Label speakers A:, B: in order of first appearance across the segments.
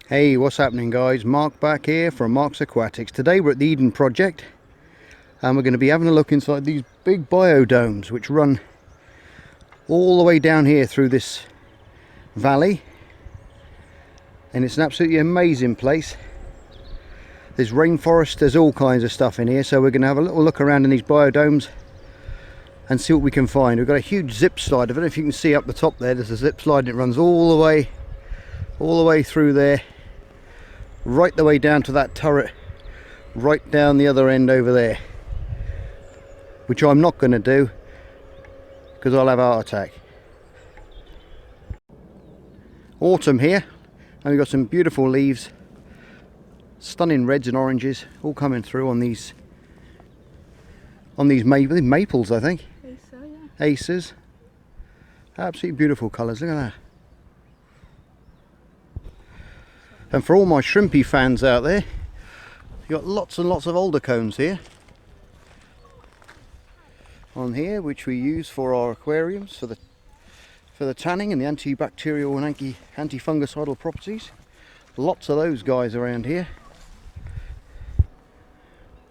A: Hey, what's happening guys? Mark back here from Mark's Aquatics. Today we're at the Eden project and we're going to be having a look inside these big biodomes which run all the way down here through this valley, and it's an absolutely amazing place. There's rainforest, there's all kinds of stuff in here, so we're going to have a little look around in these biodomes and see what we can find. We've got a huge zip slide. I don't know if you can see up the top there, there's a zip slide and it runs all the way through there, right the way down to that turret, right down the other end over there, which I'm not going to do because I'll have a heart attack. Autumn here, and we've got some beautiful leaves, stunning reds and oranges all coming through on these maples, I think. Acers. Absolutely beautiful colours, look at that. And for all my shrimpy fans out there, you've got lots and lots of alder cones here on here, which we use for our aquariums for the tanning and the antibacterial and anti-fungicidal properties. Lots of those guys around here.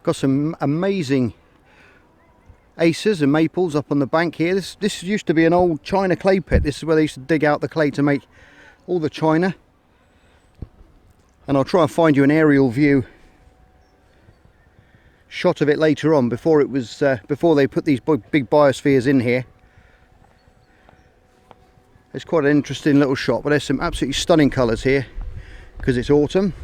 A: Got some amazing acers and maples up on the bank here. This used to be an old china clay pit. This is where they used to dig out the clay to make all the china. And I'll try and find you an aerial view shot of it later on, before it was before they put these big biospheres in here. It's quite an interesting little shot, but there's some absolutely stunning colours here because it's autumn.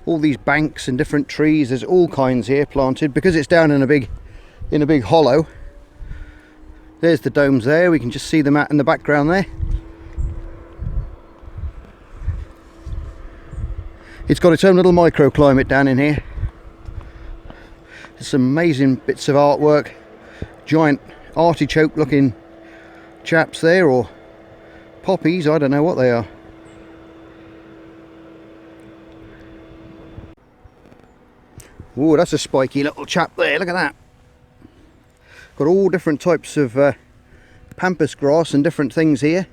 A: All these banks and different trees, there's all kinds here planted because it's down in a big hollow. There's the domes there, we can just see them out in the background there. It's got its own little microclimate down in here. There's some amazing bits of artwork, giant artichoke looking chaps there, or poppies, I don't know what they are. Oh, that's a spiky little chap there, look at that. Got all different types of pampas grass and different things here.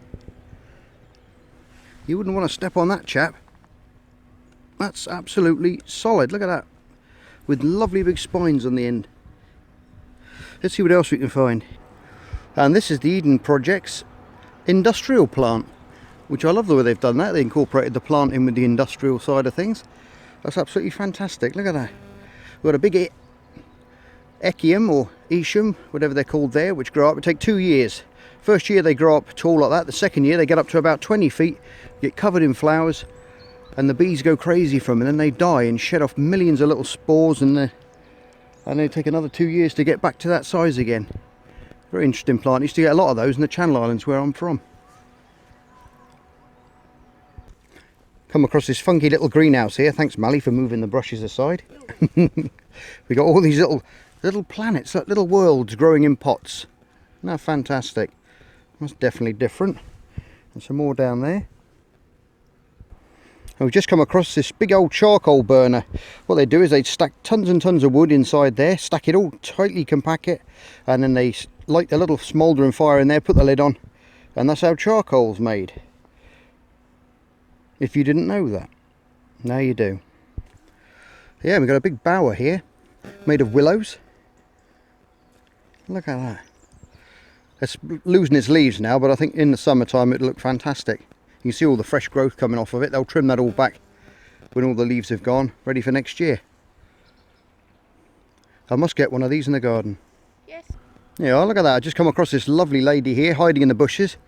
A: You wouldn't want to step on that chap. That's absolutely solid, look at that, with lovely big spines on the end. Let's see what else we can find. And this is the Eden Project's industrial plant, which I love the way they've done that. They incorporated the plant in with the industrial side of things. That's absolutely fantastic, look at that. We've got a big Echium or Isham, whatever they're called there, which grow up. It takes 2 years. First year they grow up tall like that. The second year they get up to about 20 feet, get covered in flowers, and the bees go crazy from it, and then they die and shed off millions of little spores, and they take another 2 years to get back to that size again. Very interesting plant. I used to get a lot of those in the Channel Islands where I'm from. Come across this funky little greenhouse here. Thanks Mally for moving the brushes aside. We got all these little planets, like little worlds growing in pots. Isn't that fantastic? That's definitely different. And some more down there. And we've just come across this big old charcoal burner. What they do is they stack tons and tons of wood inside there, stack it all tightly, compact it, and then they light a little smouldering fire in there, put the lid on, and that's how charcoal's made. If you didn't know that, now you do. Yeah, we've got a big bower here, made of willows. Look at that. It's losing its leaves now, but I think in the summertime it'll look fantastic. You can see all the fresh growth coming off of it. They'll trim that all back when all the leaves have gone, ready for next year. I must get one of these in the garden.
B: Yes.
A: Yeah, look at that. I just come across this lovely lady here hiding in the bushes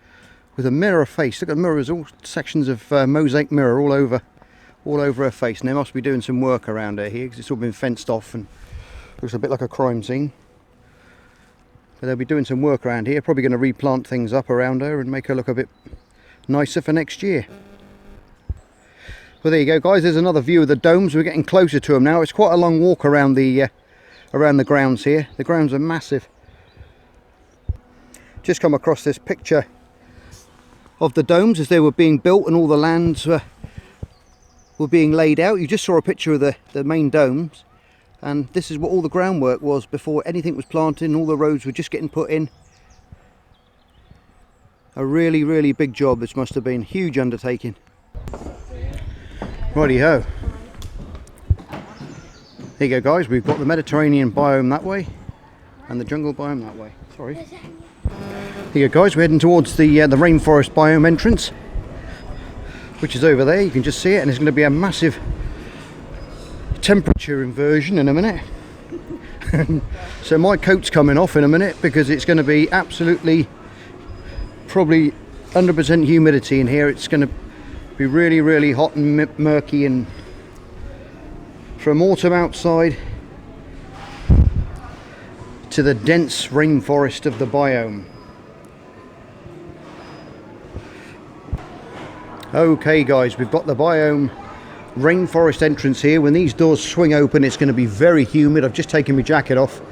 A: with a mirror face. Look at the mirrors, all sections of mosaic mirror all over her face. And they must be doing some work around her here because it's all been fenced off and looks a bit like a crime scene. But they'll be doing some work around here, probably going to replant things up around her and make her look a bit nicer for next year. Well, there you go guys, there's another view of the domes. We're getting closer to them now. It's quite a long walk around the grounds here. The grounds are massive. Just come across this picture of the domes as they were being built and all the lands were being laid out. You just saw a picture of the main domes, and this is what all the groundwork was before anything was planted and all the roads were just getting put in. A really big job this must have been, huge undertaking. Righty-ho. There you go, guys. We've got the Mediterranean biome that way and the jungle biome that way. Sorry. Here you go, guys. We're heading towards the rainforest biome entrance, which is over there. You can just see it, and there's going to be a massive temperature inversion in a minute. So my coat's coming off in a minute because it's going to be absolutely probably 100% humidity in here. It's going to be really, really hot and murky, and from autumn outside to the dense rainforest of the biome. Okay guys, we've got the biome rainforest entrance here. When these doors swing open, it's going to be very humid. I've just taken my jacket off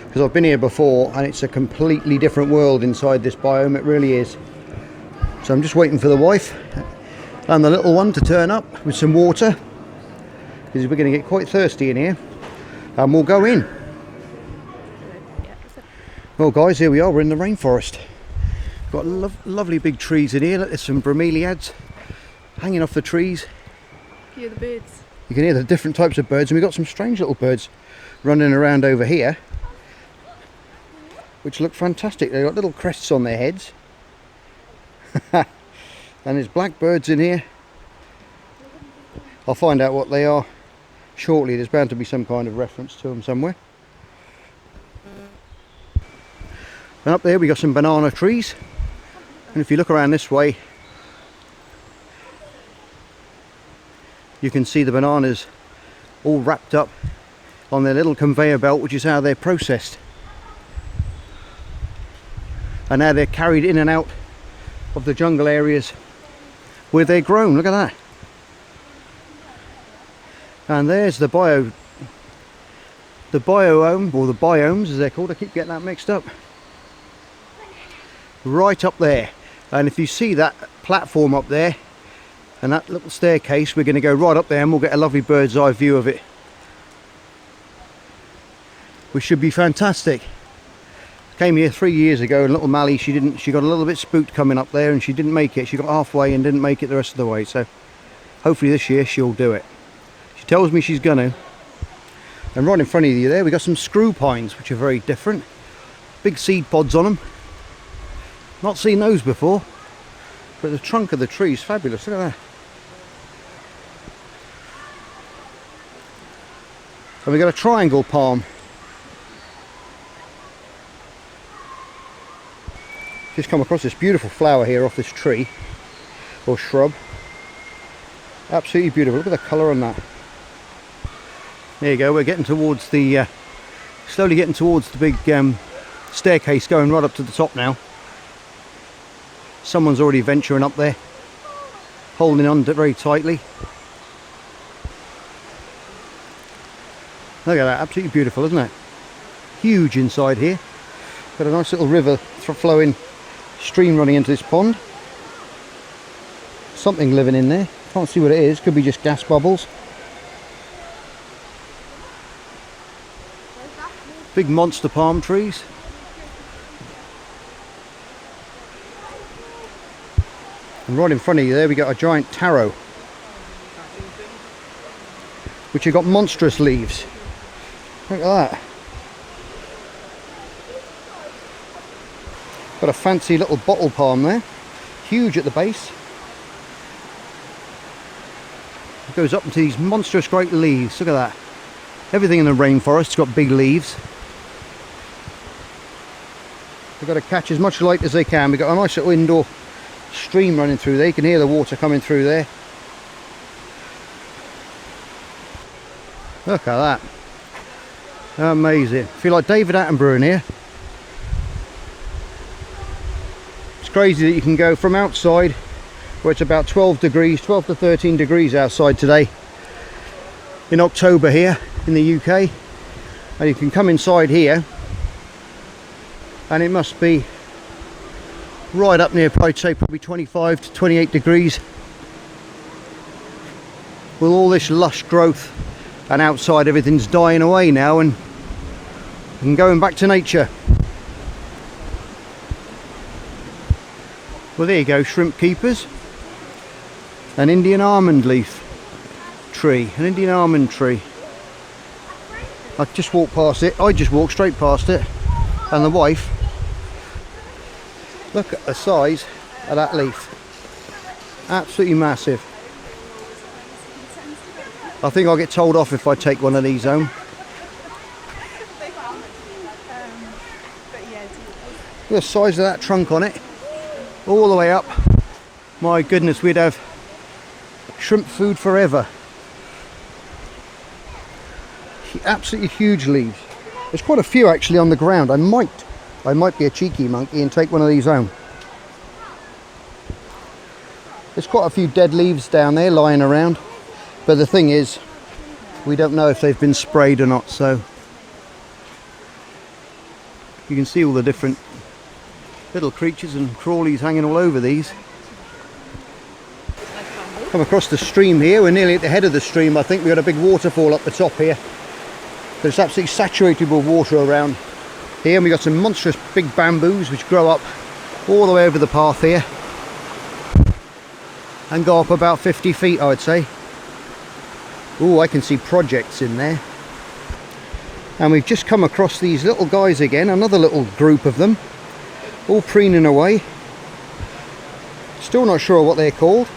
A: because I've been here before, and it's a completely different world inside this biome. It really is. So I'm just waiting for the wife and the little one to turn up with some water, because we're going to get quite thirsty in here, and we'll go in. Well guys, here we are. We're in the rainforest. Got lovely big trees in here. Look, there's some bromeliads hanging off the trees.
B: Hear the birds.
A: You can hear the different types of birds, and we've got some strange little birds running around over here, which look fantastic. They've got little crests on their heads. And there's blackbirds in here. I'll find out what they are shortly. There's bound to be some kind of reference to them somewhere. And up there we got some banana trees, and if you look around this way, you can see the bananas all wrapped up on their little conveyor belt, which is how they're processed. And now they're carried in and out of the jungle areas where they're grown. Look at that. And there's the biome, or the biomes as they're called. I keep getting that mixed up. Right up there. And if you see that platform up there and that little staircase, we're going to go right up there and we'll get a lovely bird's eye view of it, which should be fantastic. Came here 3 years ago, and little Mally, she got a little bit spooked coming up there, and she didn't make it. She got halfway and didn't make it the rest of the way. So hopefully this year she'll do it. She tells me she's gonna. And right in front of you there, we got some screw pines, which are very different. Big seed pods on them. Not seen those before. But the trunk of the tree is fabulous. Look at that. And we got a triangle palm. Just come across this beautiful flower here off this tree or shrub. Absolutely beautiful. Look at the colour on that. There you go. We're getting towards the slowly getting towards the big staircase going right up to the top now. Someone's already venturing up there, holding on to it very tightly. Look at that. Absolutely beautiful, isn't it? Huge inside here. Got a nice little river flowing, stream running into this pond. Something living in there. Can't see what it is. Could be just gas bubbles. Big monster palm trees. And right in front of you there we got a giant taro, which have got monstrous leaves. Look at that. Got a fancy little bottle palm there, huge at the base. It goes up into these monstrous great leaves. Look at that. Everything in the rainforest's got big leaves. They've got to catch as much light as they can. We've got a nice little indoor stream running through there. You can hear the water coming through there. Look at that. Amazing. I feel like David Attenborough in here. It's crazy that you can go from outside, where it's about 12 degrees, 12 to 13 degrees outside today in October here in the UK, and you can come inside here and it must be right up near, I'd say probably 25 to 28 degrees with all this lush growth, and outside everything's dying away now and going back to nature. Well, there you go, shrimp keepers and Indian almond leaf. tree, an Indian almond tree. I just walked past it. I just walked straight past it, and the wife, look at the size of that leaf. Absolutely massive. I think I'll get told off if I take one of these home. Look at the size of that trunk on it, all the way up. My goodness, we'd have shrimp food forever. Absolutely huge leaves. There's quite a few actually on the ground. I might be a cheeky monkey and take one of these home. There's quite a few dead leaves down there lying around, but the thing is, we don't know if they've been sprayed or not, so you can see all the different little creatures and crawlies hanging all over these. Come across the stream here. We're nearly at the head of the stream. I think we've got a big waterfall up the top here. There's absolutely saturated with water around here, and we've got some monstrous big bamboos which grow up all the way over the path here and go up about 50 feet, I would say. Oh, I can see projects in there. And we've just come across these little guys again, another little group of them, all preening away. Still not sure what they're called.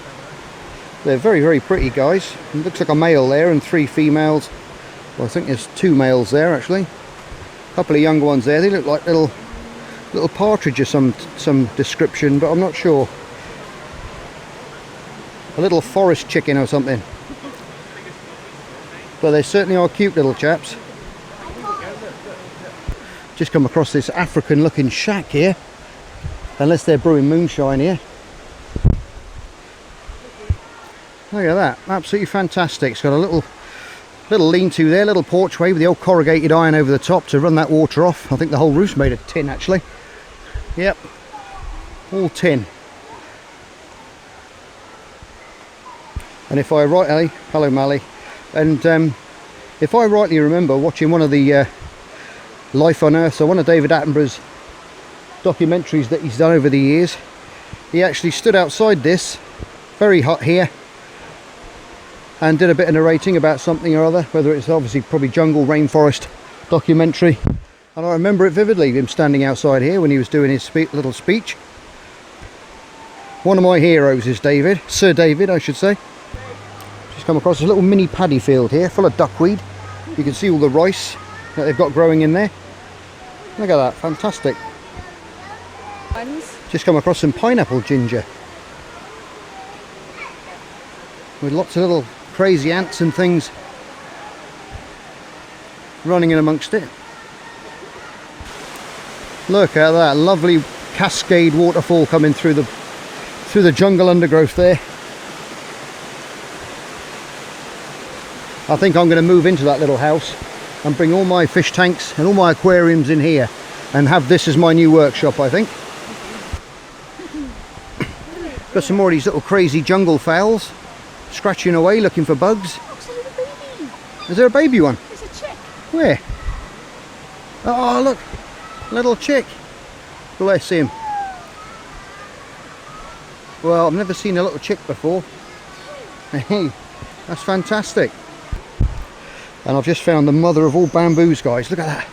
A: They're very, very pretty guys. It looks like a male there and 3 females. Well, I think there's 2 males there actually. A couple of younger ones there. They look like little partridge of some description, but I'm not sure. A little forest chicken or something. But they certainly are cute little chaps. Just come across this African looking shack here. Unless they're brewing moonshine here. Look at that, absolutely fantastic. It's got a little lean-to there, little porchway with the old corrugated iron over the top to run that water off. I think the whole roof's made of tin actually. Yep, all tin. And if I rightly, hello Mally, and if I rightly remember watching one of the Life on Earth, so one of David Attenborough's documentaries that he's done over the years, he actually stood outside this, very hot here, and did a bit of narrating about something or other, whether it's obviously probably jungle, rainforest documentary. And I remember it vividly, him standing outside here when he was doing his little speech. One of my heroes is David, Sir David I should say. Just come across a little mini paddy field here full of duckweed. You can see all the rice that they've got growing in there. Look at that, fantastic. Just come across some pineapple ginger with lots of little crazy ants and things running in amongst it. Look at that lovely cascade waterfall coming through the jungle undergrowth there. I think I'm going to move into that little house and bring all my fish tanks and all my aquariums in here and have this as my new workshop, I think. Got some more of these little crazy jungle fowls scratching away looking for bugs. Is there a baby one?
B: There's a chick.
A: Where? Oh look, little chick. Bless him. Well, I've never seen a little chick before. Hey, that's fantastic. And I've just found the mother of all bamboos, guys. Look at that.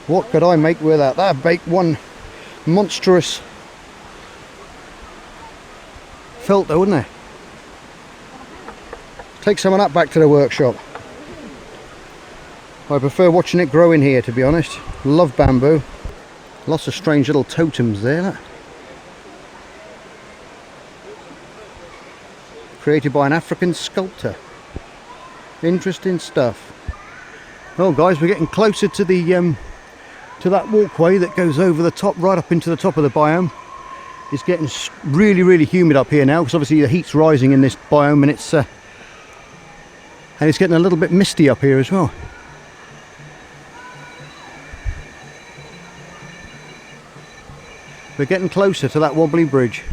A: What could I make with that? That'd make one monstrous filter, wouldn't it? Take some of that back to the workshop. I prefer watching it grow in here, to be honest. Love bamboo. Lots of strange little totems there. Look. Created by an African sculptor. Interesting stuff. Well guys, we're getting closer to the to that walkway that goes over the top, right up into the top of the biome. It's getting really, really humid up here now because obviously the heat's rising in this biome, and it's getting a little bit misty up here as well. We're getting closer to that wobbly bridge.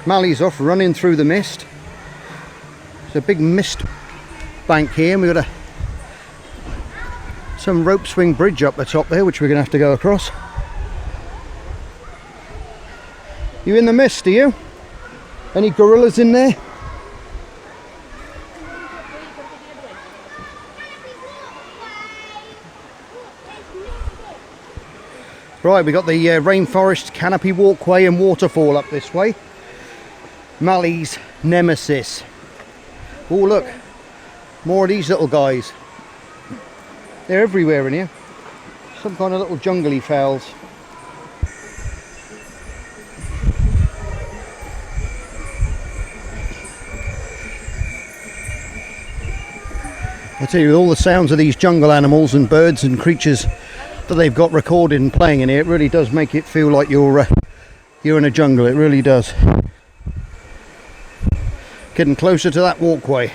A: Mally's off running through the mist. There's a big mist bank here, and we've got some rope swing bridge up the top there which we're going to have to go across. You in the mist, are you? Any gorillas in there? Right, we got the Rainforest canopy walkway and waterfall up this way. Mally's nemesis. Oh look, more of these little guys. They're everywhere in here. Some kind of little jungly fowls. I tell you, with all the sounds of these jungle animals and birds and creatures that they've got recorded and playing in here, it really does make it feel like you're in a jungle. It really does. Getting closer to that walkway.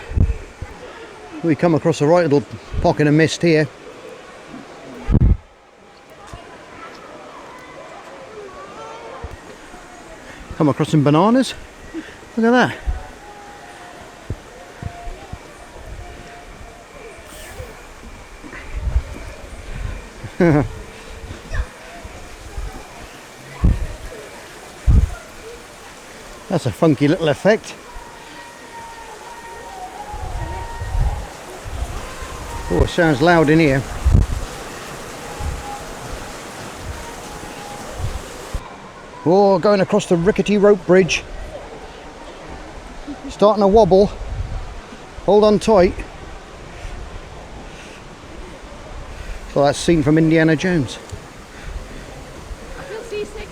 A: We come across a right little pocket of mist here. Come across some bananas. Look at that. That's a funky little effect. Oh, it sounds loud in here. Oh, going across the Rickety rope bridge. Starting to wobble. Hold on tight. So that's scene from Indiana Jones.
B: I feel seasick.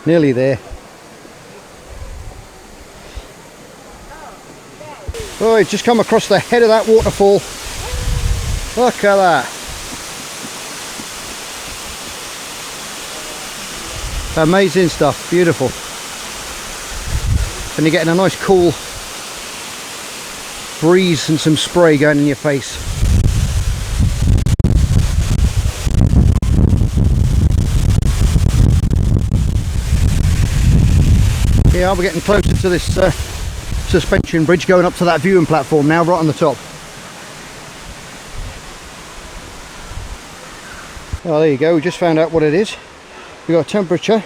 A: Nearly there. Oh, it's just come across the head of that waterfall. Look at that. Amazing stuff, beautiful. And you're getting a nice cool breeze and some spray going in your face. Yeah, we're getting closer to this suspension bridge, going up to that viewing platform now, right on the top. Oh, there you go, we just found out what it is. We've got a temperature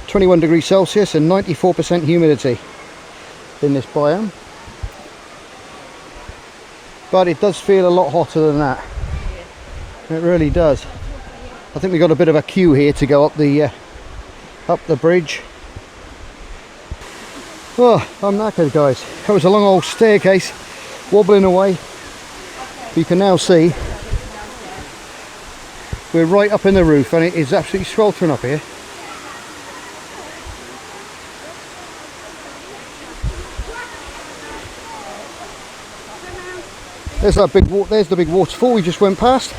A: 21 degrees Celsius and 94% humidity in this biome. But it does feel a lot hotter than that. It really does. I think we've got a bit of a queue here to go up the bridge. Oh, I'm knackered, guys. That was a long old staircase wobbling away. You can now see we're right up in the roof and it is absolutely sweltering up here. There's that big there's the big waterfall we just went past.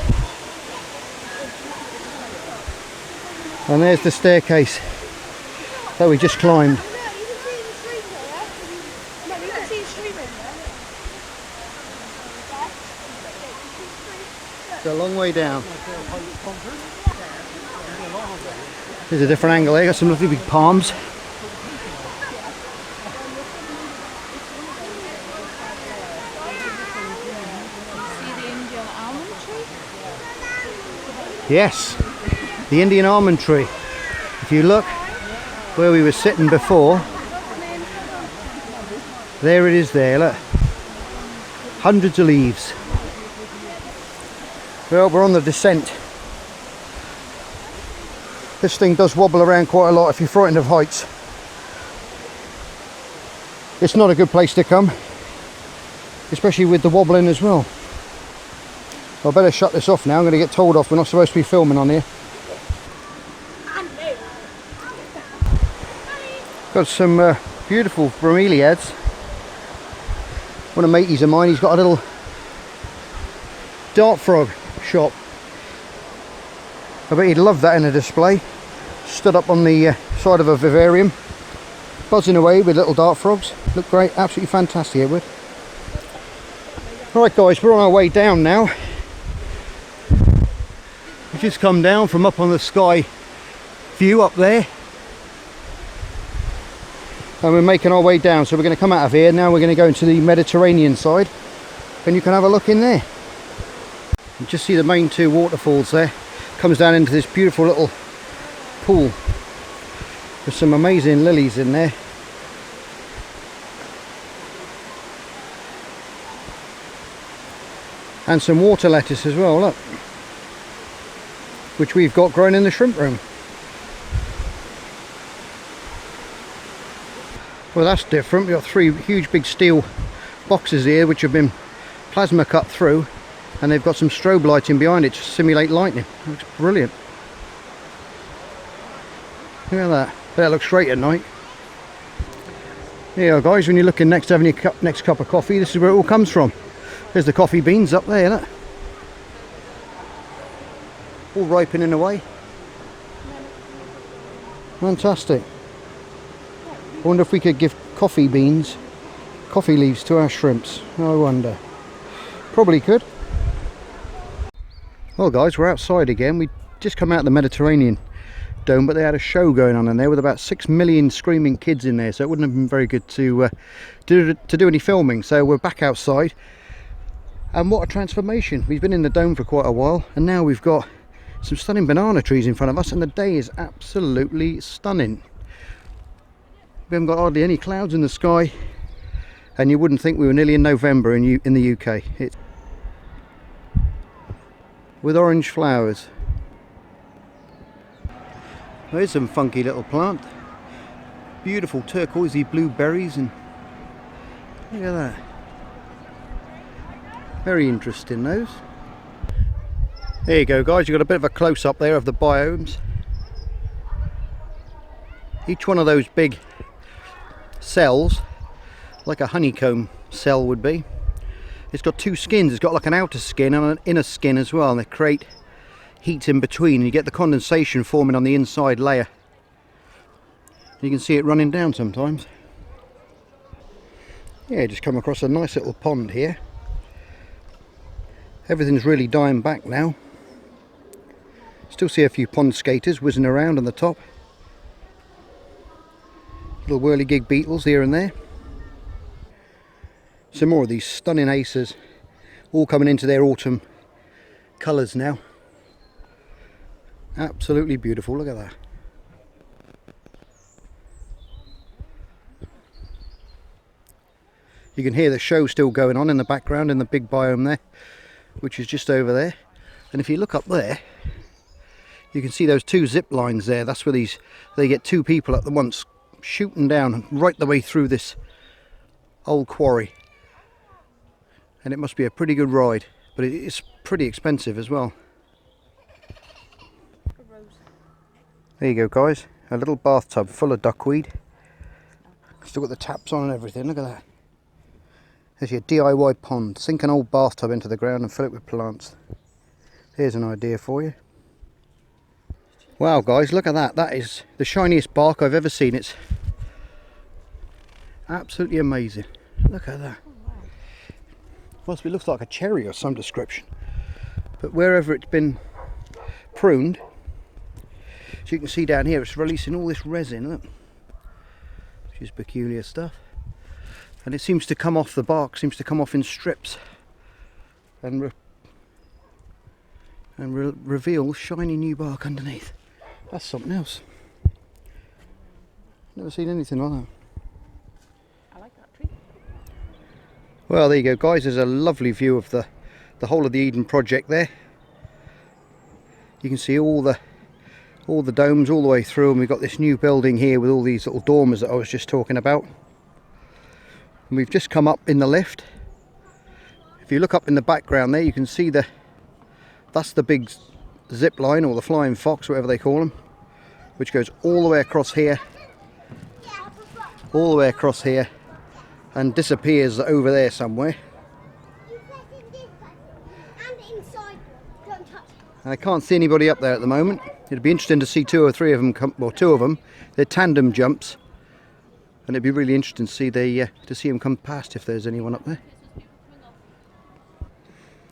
A: And there's the staircase that we just climbed. It's a long way down. There's a different angle there, got some lovely big palms. Yes, the Indian almond tree. If you look where we were sitting before, there it is there, look. Hundreds of leaves. Well, we're on the descent. This thing does wobble around quite a lot if you're frightened of heights. It's not a good place to come, especially with the wobbling as well. I better shut this off now. I'm going to get told off. We're not supposed to be filming on here. Got some beautiful bromeliads. One of mateys of mine, he's got a little dart frog shop. I bet he'd love that in a display. Stood up on the side of a vivarium, buzzing away with little dart frogs. Look great, absolutely fantastic it would. Right guys, we're on our way down now. We've just come down from up on the sky view up there. And we're making our way down, so we're going to come out of here. Now we're going to go into the Mediterranean side and you can have a look in there. You just see the main two waterfalls there. Comes down into this beautiful little pool with some amazing lilies in there. And some water lettuce as well, look. which we've got growing in the shrimp room. Well, that's different. We've got 3 huge big steel boxes here which have been plasma cut through, and they've got some strobe lighting behind it to simulate lightning. It looks brilliant. Look at that. That looks great at night. Here guys, when you're looking next to having your next cup of coffee, this is where it all comes from. There's the coffee beans up there, look. All ripening away. Fantastic. I wonder if we could give coffee beans, coffee leaves to our shrimps. I wonder. Probably could. Well guys, we're outside again. We just come out of the Mediterranean dome, but they had a show going on in there with about 6 million screaming kids in there, so it wouldn't have been very good to do any filming. So we're back outside, and what a transformation. We've been in the dome for quite a while, and now we've got some stunning banana trees in front of us, and the day is absolutely stunning. We haven't got hardly any clouds in the sky, and you wouldn't think we were nearly in November in the UK. It's with orange flowers. There's some funky little plant. Beautiful turquoisey blue berries, and look at that. Very interesting, those. There you go guys, you've got a bit of a close-up there of the biomes. Each one of those big cells, like a honeycomb cell would be, it's got 2 skins. It's got like an outer skin and an inner skin as well, and they create heat in between, and you get the condensation forming on the inside layer. You can see it running down sometimes. Yeah, just come across a nice little pond here. Everything's really dying back now. Still see a few pond skaters whizzing around on the top. Little whirligig beetles here and there. Some more of these stunning acers, all coming into their autumn colours now. Absolutely beautiful, look at that. You can hear the show still going on in the background in the big biome there, which is just over there. And if you look up there, you can see those 2 zip lines there. That's where they get 2 people at the once shooting down right the way through this old quarry. And it must be a pretty good ride, but it's pretty expensive as well. There you go guys, a little bathtub full of duckweed. Still got the taps on and everything, look at that. There's your DIY pond. Sink an old bathtub into the ground and fill it with plants. Here's an idea for you. Wow guys, look at that. That is the shiniest bark I've ever seen. It's absolutely amazing. Look at that. Possibly looks like a cherry or some description. But wherever it's been pruned, as you can see down here, it's releasing all this resin, look, which is peculiar stuff. And it seems to come off, the bark seems to come off in strips and reveal shiny new bark underneath. That's something else. Never seen anything like that.
B: I like that tree.
A: Well, there you go guys, there's a lovely view of the whole of the Eden project there. You can see all the domes all the way through, and we've got this new building here with all these little dormers that I was just talking about. And we've just come up in the lift. If you look up in the background there, you can see that's the big zip line, or the flying fox, whatever they call them, which goes all the way across here, and disappears over there somewhere. And I can't see anybody up there at the moment. It'd be interesting to see 2 or 3 of them come, well, 2 of them. They're tandem jumps, and it'd be really interesting to see them come past if there's anyone up there.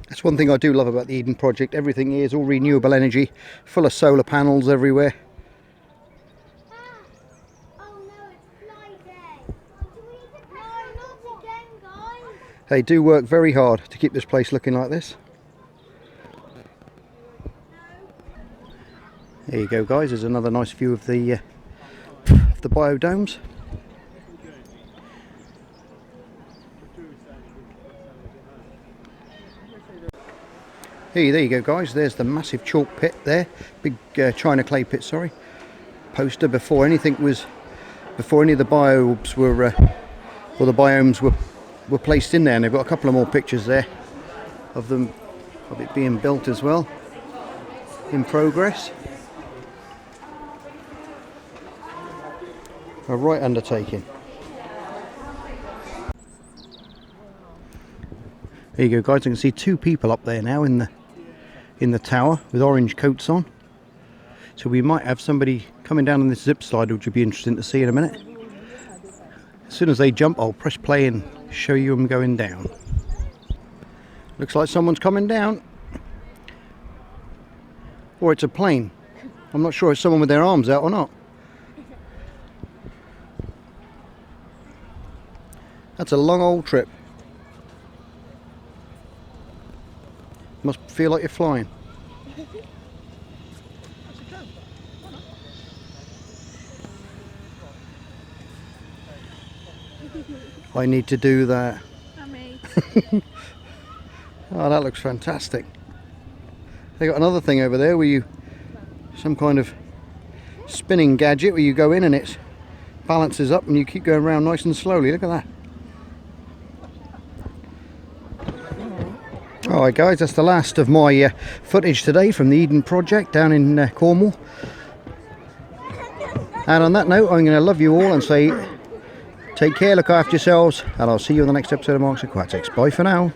A: That's one thing I do love about the Eden project. Everything here is all renewable energy, full of solar panels everywhere. They do work very hard to keep this place looking like this. There you go guys, there's another nice view of the biodomes. Hey, there you go, guys. There's the massive chalk pit there. Big China clay pit, sorry. Poster before any of the biomes were, or the biomes were placed in there. And they've got a couple of more pictures there of it being built as well. In progress. A right undertaking. There you go, guys. I can see two people up there now in the tower with orange coats on. So we might have somebody coming down on this zip slide, which would be interesting to see in a minute. As soon as they jump, I'll press play and show you them going down. Looks like someone's coming down. Or it's a plane. I'm not sure it's someone with their arms out or not. That's a long old trip. Must feel like you're flying. I need to do that. Oh, that looks fantastic. They got another thing over there where some kind of spinning gadget where you go in and it balances up and you keep going around nice and slowly. Look at that. Alright guys, that's the last of my footage today from the Eden project down in Cornwall. And on that note, I'm going to love you all and say take care, look after yourselves, and I'll see you in the next episode of Marks Aquatics. Bye for now.